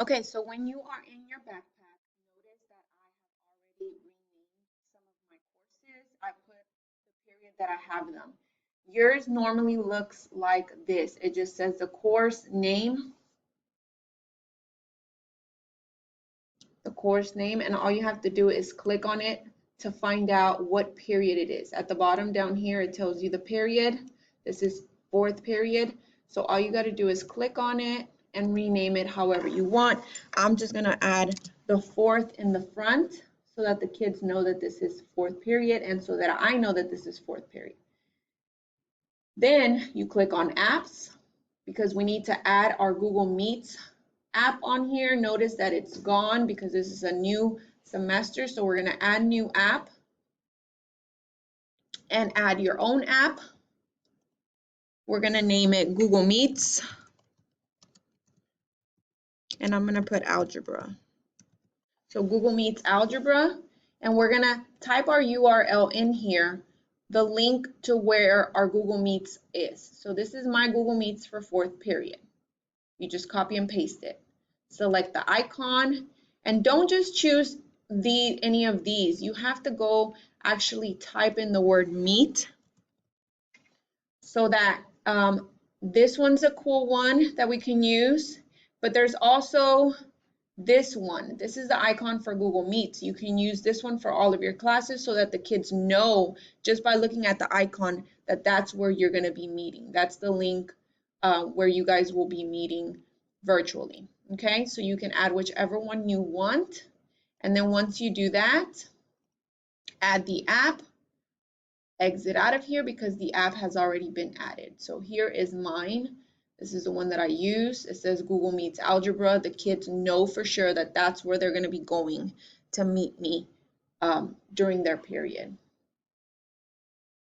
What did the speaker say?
Okay, so when you are in your backpack, notice that I have already renamed some of my courses. I put the period that I have them. Yours normally looks like this. It just says the course name, and all you have to do is click on it to find out what period it is. At the bottom down here, it tells you the period. This is fourth period. So all you got to do is click on it and rename it however you want. I'm just going to add the fourth in the front so that the kids know that this is fourth period and so that I know that this is fourth period. Then you click on apps because we need to add our Google Meets app on here. Notice that it's gone because this is a new semester. So we're going to add new app and add your own app. We're going to name it Google Meets. And I'm going to put algebra. So Google Meets algebra. And we're going to type our URL in here, the link to where our Google Meets is. So this is my Google Meets for fourth period. You just copy and paste it. Select the icon and don't just choose any of these. You have to go actually type in the word meet so that this one's a cool one that we can use, but there's also this one. This is the icon for Google Meets. You can use this one for all of your classes so that the kids know just by looking at the icon that that's where you're going to be meeting. That's the link where you guys will be meeting virtually. Okay, so you can add whichever one you want. And then once you do that, add the app, exit out of here because the app has already been added. So here is mine. This is the one that I use. It says Google Meets Algebra. The kids know for sure that that's where they're going to be going to meet me during their period.